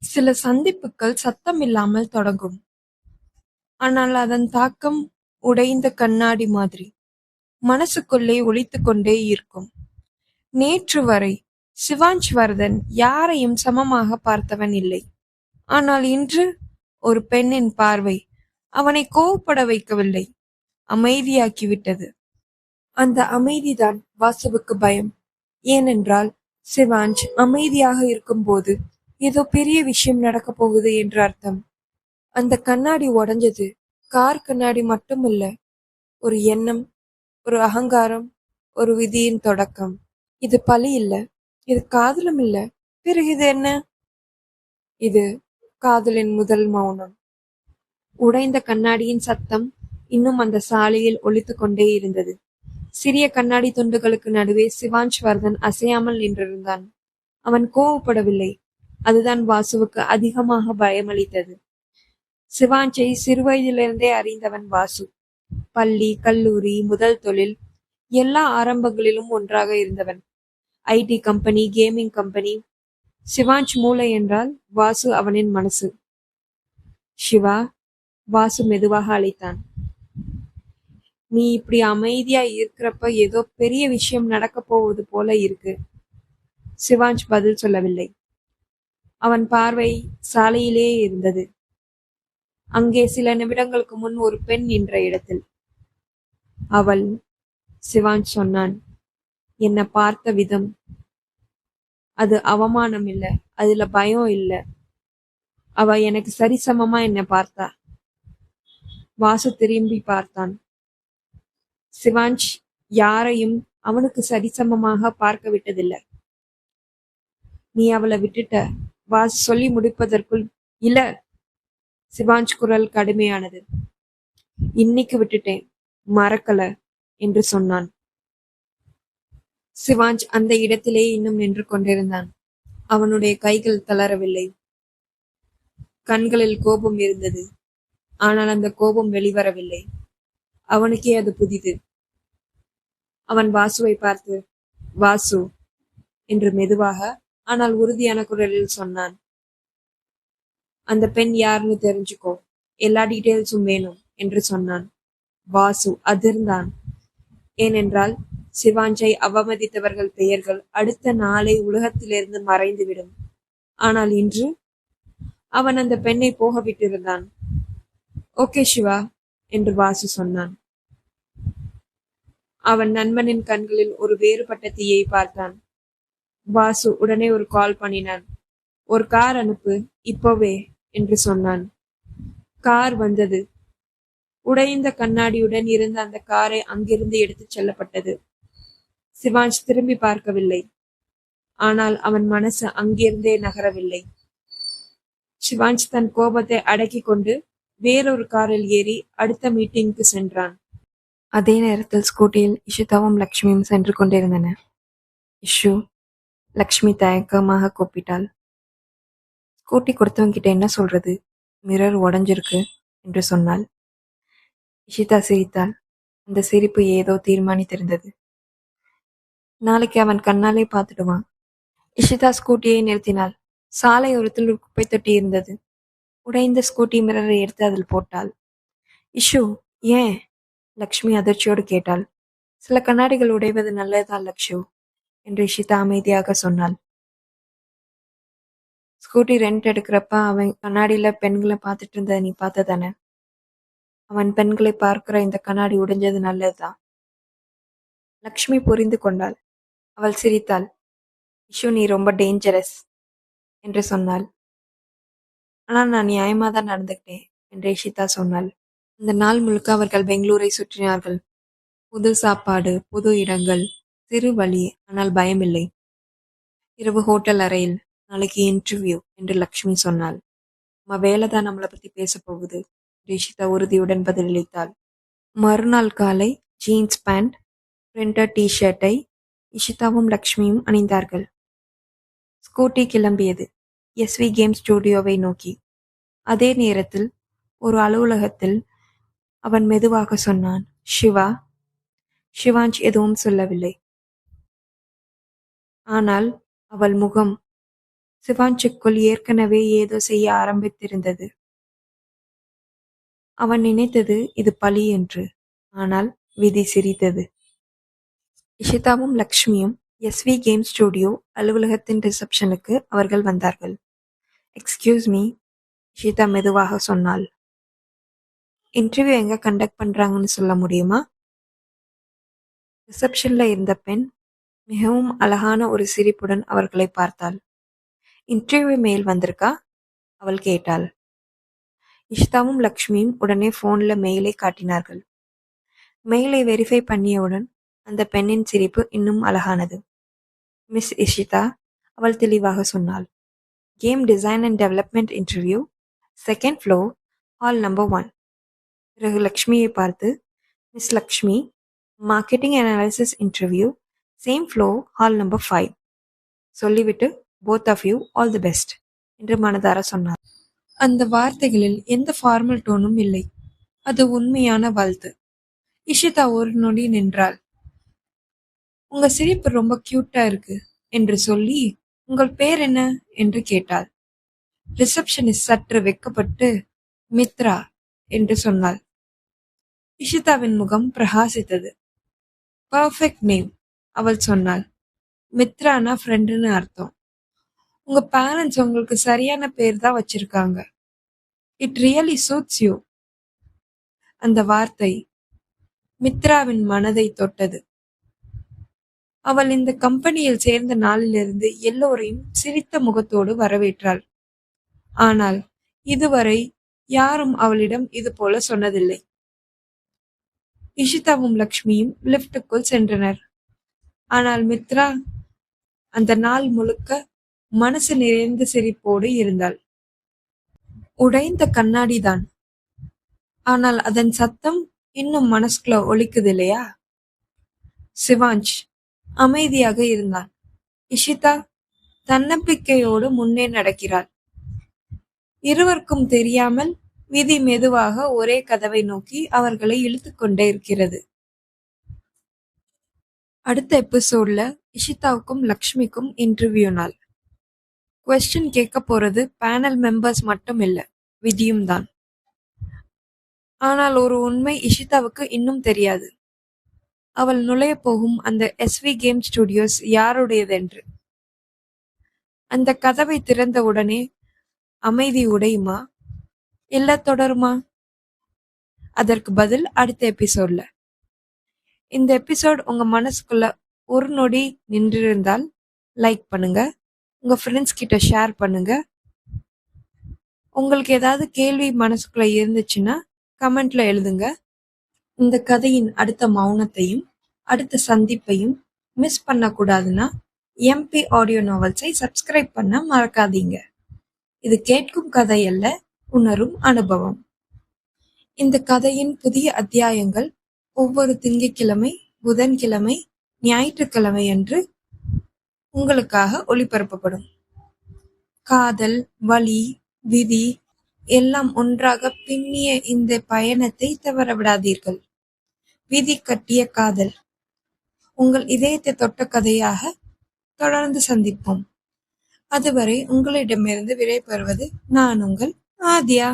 சில சந்திப்புகள் சத்தமில்லாமல் தொடங்கும். ஆனால் அதன் தாக்கம் உடைந்த கண்ணாடி மாதிரி மனசுக்குள்ளே ஒலித்துக் கொண்டே இருக்கும். நேற்று வரை சிவாஞ்ச் வர்தன் யாரையும் சமமாக பார்த்தவன் இல்லை. ஆனால் இன்று ஒரு பெண்ணின் பார்வை அவனை கோவப்பட வைக்கவில்லை, அமைதியாக்கிவிட்டது. அந்த அமைதிதான் வாசுவுக்கு பயம். ஏனென்றால் சிவாஞ்ச் அமைதியாக இருக்கும்போது ஏதோ பெரிய விஷயம் நடக்கப் போகுது என்று அர்த்தம். அந்த கண்ணாடி உடைஞ்சது கார் கண்ணாடி மட்டுமல்ல, ஒரு எண்ணம், ஒரு அகங்காரம், ஒரு விதியின் தொடக்கம். இது பழி இல்ல, இது காதலும் இல்ல, பிறகு இது என்ன? இது காதலின் முதல் மௌனம். உடைந்த கண்ணாடியின் சத்தம் இன்னும் அந்த சாலையில் ஒலித்துக் கொண்டே இருந்தது. சிறிய கண்ணாடி துண்டுகளுக்கு நடுவே சிவாஞ்ச் வர்தன் அசையாமல் நின்றிருந்தான். அவன் கோவப்படவில்லை. அதுதான் வாசுவுக்கு அதிகமாக பயமளித்தது. சிவாஞ்சை சிறுவயதிலிருந்தே அறிந்தவன் வாசு. பள்ளி, கல்லூரி, முதல் தொழில், எல்லா ஆரம்பங்களிலும் ஒன்றாக இருந்தவன். IT company, gaming company. சிவாஞ்ச் மூளை என்றால் வாசு அவனின் மனசு. சிவா, வாசு மெதுவாக அழைத்தான். நீ இப்படி அமைதியா இருக்கிறப்ப ஏதோ பெரிய விஷயம் நடக்க போவது போல இருக்கு. சிவாஞ்ச் பதில் சொல்லவில்லை. அவன் பார்வை சாலையிலே இருந்தது. அங்கே சில நிமிடங்களுக்கு முன் ஒரு பெண் நின்ற இடத்தில். அவள். சிவாஞ்ச் சொன்னான். என்ன பார்த்த விதம், அது அவமானம் இல்ல, அதுல பயம் இல்ல. அவ எனக்கு சரிசமமா என்ன பார்த்தா. வாசு திரும்பி பார்த்தான். சிவாஞ்ச் யாரையும் அவனுக்கு சரிசமமாக பார்க்க விட்டதில்லை. நீ அவளை விட்டுட்ட. வாசு சொல்லி முடிப்பதற்குள் இல்ல. சிவாஞ்ச் குரல் கடுமையானது. இன்னைக்கு விட்டுட்டேன், மறக்கல என்று சொன்னான். சிவாஞ்ச் அந்த இடத்திலே இன்னும் நின்று கொண்டிருந்தான். அவனுடைய கைகள் தளரவில்லை. கண்களில் கோபம் இருந்தது. ஆனால் அந்த கோபம் வெளிவரவில்லை. அவனுக்கே அது புதிது. அவன் வாசுவை பார்த்து, வாசு என்று மெதுவாக ஆனால் உறுதியான குரலில் சொன்னான். அந்த பெண் யாருன்னு தெரிஞ்சுக்கோ, எல்லா டீட்டெயில்ஸும் வேணும் என்று சொன்னான். வாசு அதிர்ந்தான். ஏனென்றால் சிவாஞ்சை அவமதித்தவர்கள் பெயர்கள் அடுத்த நாளை உலகத்திலிருந்து மறைந்துவிடும். ஆனால் இன்று அவன் அந்த பெண்ணை போக விட்டிருந்தான். ஓகே சிவா என்று வாசு சொன்னான். அவன் நண்பனின் கண்களில் ஒரு வேறுபட்ட தீயை பார்த்தான். வாசு உடனே ஒரு கால் பண்ணினான். ஒரு கார் அனுப்பு இப்போவே என்று சொன்னான். கார் வந்தது. உடைந்த கண்ணாடியுடன் இருந்த அந்த காரை அங்கிருந்து எடுத்துச் செல்லப்பட்டது. சிவாஞ்ச் திரும்பி பார்க்கவில்லை. ஆனால் அவன் மனசு அங்கிருந்தே நகரவில்லை. சிவாஞ்ச் தன் கோபத்தை அடக்கி கொண்டு வேறொரு காரில் ஏறி அடுத்த மீட்டிங்க்கு சென்றான். அதே நேரத்தில் ஸ்கூட்டியில் இஷிதாவும் லக்ஷ்மியும் சென்று கொண்டிருந்தனர். இஷு, லக்ஷ்மி தயக்கமாக கூப்பிட்டாள். ஸ்கூட்டி கொடுத்தவங்கிட்ட என்ன சொல்றது? மிரர் உடஞ்சிருக்கு என்று சொன்னாள். இஷிதா சிரித்தாள். அந்த சிரிப்பு ஏதோ தீர்மானித்திருந்தது. நாளைக்கு அவன் கண்ணாலே பார்த்துடுவான். இஷிதா ஸ்கூட்டியை நிறுத்தினாள். சாலையோரத்தில் ஒரு குப்பை தொட்டி இருந்தது. உடைந்த ஸ்கூட்டி மிரரை எடுத்து அதில் போட்டாள். இஷு, ஏன்? லக்ஷ்மி அதிர்ச்சியோடு கேட்டாள். சில கண்ணாடிகள் உடைவது நல்லதுதான் லக்ஷு என்று இஷிதா அமைதியாக சொன்னாள். ஸ்கூட்டி ரெண்ட் எடுக்கிறப்ப அவன் கண்ணாடியில பெண்களை பார்த்துட்டு இருந்ததை நீ பார்த்ததானே? அவன் பெண்களை பார்க்கிற இந்த கண்ணாடி உடைஞ்சது நல்லதுதான். லக்ஷ்மி புரிந்து கொண்டாள். அவள் சிரித்தாள். இஷு, நீ ரொம்ப டேஞ்சரஸ் என்று சொன்னாள். ஆனால் நான் நியாயமா தான் நடந்துக்கிட்டேன் என்று இஷிதா சொன்னாள். அந்த நாள் முழுக்க அவர்கள் பெங்களூரை சுற்றினார்கள். புது சாப்பாடு, புது இடங்கள், சிறு வழி, ஆனால் பயமில்லை. இரவு ஹோட்டல் அறையில், நாளைக்கு இன்டர்வியூ என்று லக்ஷ்மி சொன்னாள். நம்ம வேலை தான் நம்மளை பத்தி பேச போகுது. இஷிதா உறுதியுடன் பதிலளித்தாள். மறுநாள் காலை ஜீன்ஸ் பேண்ட், பிரிண்டட் டிஷர்ட்டை இஷிதாவும் லக்ஷ்மியும் அணிந்தார்கள். ஸ்கூட்டி கிளம்பியது எஸ்வி கேம் ஸ்டுடியோவை நோக்கி. அதே நேரத்தில் ஒரு அலுவலகத்தில் அவன் மெதுவாக சொன்னான், சிவா. சிவாஞ்ச் எதுவும் சொல்லவில்லை. ஆனால் அவள் முகம் சிவாஞ்சுக்குள் ஏற்கனவே ஏதோ செய்ய ஆரம்பித்திருந்தது. அவன் நினைத்தது இது பழி என்று. ஆனால் விதி சிரித்தது. இஷிதாவும் லக்ஷ்மியும் எஸ்வி கேம் ஸ்டுடியோ அலுவலகத்தின் ரிசப்ஷனுக்கு அவர்கள் வந்தார்கள். எக்ஸ்கியூஸ் மீ, இஷிதா மெதுவாக சொன்னாள். இன்டர்வியூ எங்க கண்டக்ட் பண்றாங்கன்னு சொல்ல முடியுமா? ரிசப்ஷன்ல இருந்த பெண் மிகவும் அழகான ஒரு சிரிப்புடன் அவர்களை பார்த்தாள். இன்டர்வியூ மெயில் வந்திருக்கா? அவள் கேட்டாள். இஷிதாவும் லக்ஷ்மியும் உடனே போன்ல மெயிலை காட்டினார்கள். மெயிலை வெரிஃபை பண்ணியவுடன் அந்த பெண்ணின் சிரிப்பு இன்னும் அழகானது. மிஸ் இஷிதா, அவள் தெளிவாக சொன்னாள். Game design and development interview, second floor, hall number 1. பிறகு லக்ஷ்மியை பார்த்து, miss Lakshmi, marketing and analysis interview, same floor, hall number 5. சொல்லிவிட்டு both of you all the best என்று மனதார சொன்னார். அந்த வார்த்தைகளில் எந்த ஃபார்மல் டோனும் இல்லை. அது உண்மையான வாழ்த்து. இஷிதா ஒரு நொடி நின்றாள். உங்க சிரிப்பு ரொம்ப கியூட்டா இருக்கு என்று சொல்லி, உங்கள் பேர் என்ன என்று கேட்டாள். ரிசப்ஷனிஸ்ட் சற்று வெட்கப்பட்டு மித்ரா என்று சொன்னாள். இஷிதாவின் முகம் பிரகாசித்தது. பர்ஃபெக்ட் நேம், அவள் சொன்னாள். மித்ரானா ஃப்ரெண்டுன்னு அர்த்தம். உங்க பேரண்ட்ஸ் உங்களுக்கு சரியான பேர் தான் வச்சிருக்காங்க. It really shoots you. அந்த வார்த்தை மித்ராவின் மனதை தொட்டது. அவள் இந்த கம்பெனியில் சேர்ந்த நாளிலிருந்து எல்லோரையும் சிரித்த முகத்தோடு வரவேற்றாள். ஆனால் இதுவரை யாரும் அவளிடம் இது போல சொன்னதில்லை. இஷிதாவும் லக்ஷ்மியும் லிப்டுக்குள் சென்றனர். ஆனால் மித்ரா அந்த நாள் முழுக்க மனசு நிறைந்த சிரிப்போடு இருந்தாள். உடைந்த கண்ணாடிதான், ஆனால் அதன் சத்தம் இன்னும் மனசுக்குள்ள ஒலிக்குது இல்லையா? சிவாஞ்ச் அமைதியாக இருந்தான். இஷிதா தன்னம்பிக்கையோடு முன்னே நடக்கிறாள். இருவருக்கும் தெரியாமல் விதி மெதுவாக ஒரே கதவை நோக்கி அவர்களை இழுத்துக்கொண்டே இருக்கிறது. அடுத்த எபிசோட்ல இஷிதாவுக்கும் லக்ஷ்மிக்கும் இன்டர்வியூ நாள். குவெஸ்டின் கேட்க போறது பேனல் மெம்பர்ஸ் மட்டும் இல்ல, விதியும் தான். ஆனால் ஒரு உண்மை இஷிதாவுக்கு இன்னும் தெரியாது. அவள் நுழைய போகும் அந்த எஸ்வி கேம் ஸ்டுடியோஸ் யாருடையதென்று. அந்த கதவை திறந்த உடனே அமைதி உடையுமா இல்ல தொடருமா? அதற்கு பதில் அடுத்த எபிசோட்ல. இந்த எபிசோட் உங்க மனசுக்குள்ள ஒரு நொடி நின்றிருந்தால் லைக் பண்ணுங்க, உங்க ஃப்ரெண்ட்ஸ் கிட்ட ஷேர் பண்ணுங்க. உங்களுக்கு ஏதாவது கேள்வி மனசுக்குள்ள இருந்துச்சுன்னா கமெண்ட்ல எழுதுங்க. இந்த கதையின் அடுத்த மௌனத்தையும் அடுத்த சந்திப்பையும் மிஸ் பண்ணக்கூடாதுன்னா எம்பி ஆடியோ நாவல்ஸை சப்ஸ்கிரைப் பண்ண மறக்காதீங்க. இது கேட்கும் கதை அல்ல, உணரும் அனுபவம். இந்த கதையின் புதிய அத்தியாயங்கள் ஒவ்வொரு திங்கட்கிழமை, புதன்கிழமை, ஞாயிற்றுக்கிழமை அன்று உங்களுக்காக ஒளிபரப்பப்படும். காதல், வலி, விதி எல்லாம் ஒன்றாக பின்னிய இந்த பயணத்தை தவறவிடாதீர்கள். விதி கட்டிய காதல் உங்கள் இதயத்தை தொட்ட கதையாக தொடர்ந்து சந்திப்போம். அதுவரை உங்களிடமிருந்து விடைபெறுவது நான் உங்கள் ஆத்யா.